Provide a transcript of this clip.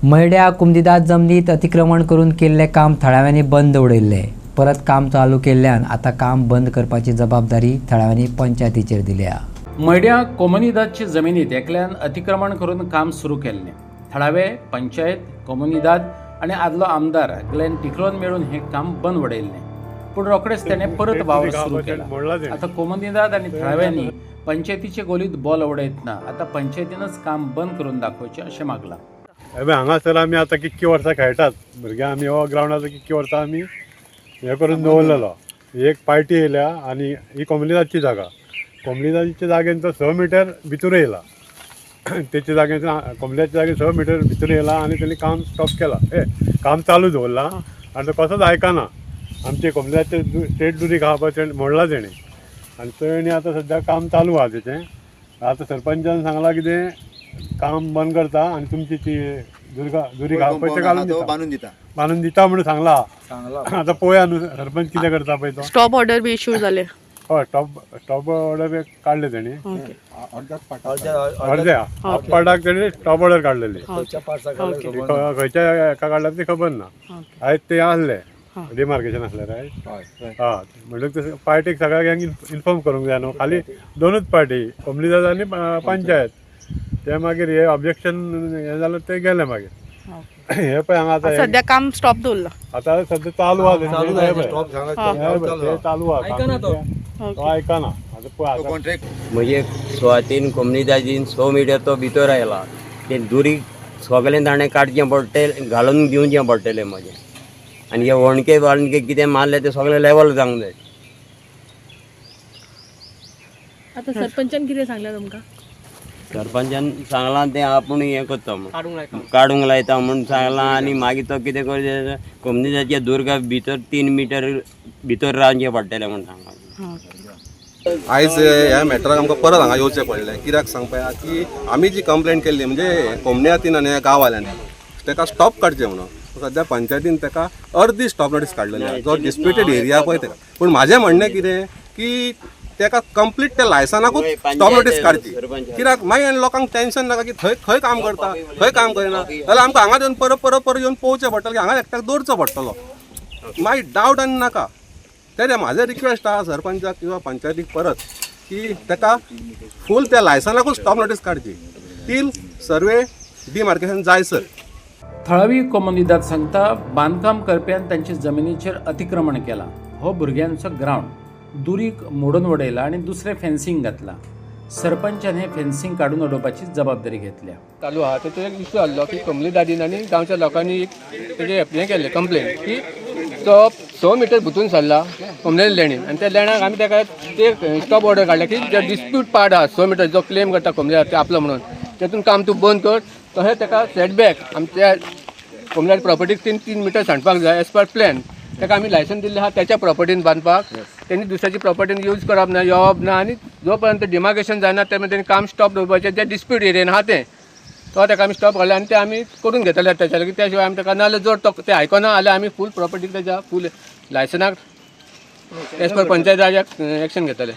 मयड्या कुमदिदाद जमनीत अतिक्रमण करून केल्ले काम थळाव्यांनी बंद उडयल्ले। परत काम चालू केल्ल्यान आता काम बंद करपाची जबाबदारी थळाव्यांनी पंचायतीचेर दिल्या। मयड्या कोमुनिदादची जमिनीत एकल्यान अतिक्रमण करून काम सुरू केल्लें। थळावे, पंचायत, कोमुनिदाद आणि आदलो आमदार ग्लेन टिकलोन मेळून हे काम बंद उडयल्लें। पूण रोखडेच तेणें परत वावर सुरू केला। आता कोमुनिदाद आणि थळाव्यांनी पंचायतीचे गोलीत बॉल उडयतना आता पंचायतीनच काम बंद करून दाखोवचें अशें मागलां। हांगासर आमी आतां कितकी वर्सां खेळटात भुरग्यां, आमी हो ग्रावंडाचो कितकी वर्सां आमी हे करून दवरलेलो। एक पार्टी येयल्या आनी ही कोमुनिदादची जागा, कोमुनिदादच्या जागेन तो 6 मिटर भितर येयला। तेच्या जागेन कोमुनिदादच्या जागेन 6 मिटर भितर येयला आनी तेणी काम स्टॉप केला, काम चालू दवरला आनी तो कसोच आयकना। आमचे कोमुनिदादचे स्टेट दुरी खावपाचें मोडला तेणें आनी तेणी आतां सद्या काम चालू आहा तेचें। आतां सरपंचान सांगलां कितें काम बंद करता आनी तुमची ती दुरी खावपाचें बांदून दिता म्हणून सांगला। आतां पळोवया न्हू सरपंच कितें करता पळय तो। स्टॉप ऑर्डर बी इश्यू जाले। हय, स्टॉप ऑर्डर काडले तेणी। अर्द्या पार्टाक तेणी स्टॉप ऑर्डर काडलेली। खंयच्या एका काडला ती खबर ना। आयज ते आसले डिमार्केशन आसलें रायट। म्हणटकच पार्टीक सगळ्यांक इन्फॉर्म करूंक जाय न्हू, खाली दोनूच पार्टी कोमुनिदाद आनी पंचायत। ते मागीर हे ऑब्जेक्शन हे जालें ते गेले मागीर। हे पळय हांगा आतां सध्या काम स्टॉप दवरला। आतां सद्या चालू आहा ते चालू आहा, आयकना। आतां पळय म्हणजे सुवातीन कोमुनिदादीन 100 मिटर तो भितर आयला, ते दुरी सगळें ताणें काडचें पडटलें, घालून दिवचें पडटलें म्हजें। आनी हे वणके कितें मारले ते सगळें लेवल जावंक जाय। आता सरपंचान कितें सांगलें तुमकां? सरपंचान सांगलां तें आपूण हें करता म्हूण, काडूंक लायता म्हूण सांगलां। आनी मागीर तो कितें करचें, कोमुनिदादच्या दुर्गा भितर 3 मिटर भितर रावचें पडटलें म्हूण सांगलां। आयज ह्या मॅटराक आमकां परत हांगा येवचें पडलें। कित्याक सांगपा की आमी जी कंप्लेंट केल्ली म्हणजे कोमुनिदादीन आनी गांववाल्यांनी ताका स्टॉप काडचें म्हणून, सद्या पंचायतीन ताका अर्दी स्टॉप नोटीस काडलेली आहा, जो डिस्प्युटेड एरिया पळय ताका। पूण म्हाजें म्हणणें कितें की ताका कंप्लीट त्या लायसनाकूच स्टॉप नोटीस काडची। कित्याक मागीर लोकांक टेन्शन नाका की खंय काम करता, खंय काम करिना, जाल्यार आमकां हांगा येवन परत येवन पळोवचें पडटलें की हांगा एकट्याक दवरचो पडटलो। मागीर डावट आनी नाका। तेन्ना म्हाजें रिक्वेस्ट आहा सरपंचाक किंवा पंचायतीक परत की ताका फूल त्या लायसनाकूच स्टॉप नोटीस काडची टील सर्वे डिमार्केशन जायसर। थळावी कोमुनिदाद सांगता बांदकाम करप्यान तांचे जमिनीचेर अतिक्रमण केलां। हो भुरग्यांचो ग्रावंड दुरीक मोडून उडयला आणि दुसरें फेन्सिंग घातलां। सरपंचान हे फेन्सिंग काडून उडोवपाची जबाबदारी घेतल्या। चालू आहा तो एक इश्यू आसलो की कोमुनिदादीन आनी गांवच्या लोकांनी तेजे हें केल्लें कंप्लेंट की तो 100 मिटर भितून सरला कोमुनिदाद लेणीन आनी त्या लेण्याक आमी ताका ते स्टॉप ऑर्डर काडल्या की जे डिस्प्यूट पार्ट आहा 100 मिटर जो क्लेम करता कोमुनिदाद ते आपलो म्हणून, तेतून काम तूं बंद कर। तशें ताका सेटबॅक आमच्या कोमुनिदाद प्रॉपर्टीक 3 मिटर सांडपाक जाय एज पर प्लॅन। ताका आमी लायसन दिल्लें आहा त्याच्या प्रॉपर्टीन बांदपाक। तेणी दुसऱ्याची प्रॉपर्टीन यूज करप ना, येवप ना आनी जो पर्यंत डिमार्केशन जायना तेन्ना तेणी काम स्टॉप दवरपाचें। जे डिस्प्यूट एरियेन आहा तें तो ताका आमी स्टॉप घाले आनी ते आमी करून घेतले त्याच्या, त्या शिवाय आमी ताका नाजाल्यार जर तो ते आयकना जाल्यार आमी फूल प्रॉपर्टीक तेच्या फूल लायसनाक एज पर पंचायत राजाक एक्शन घेतले।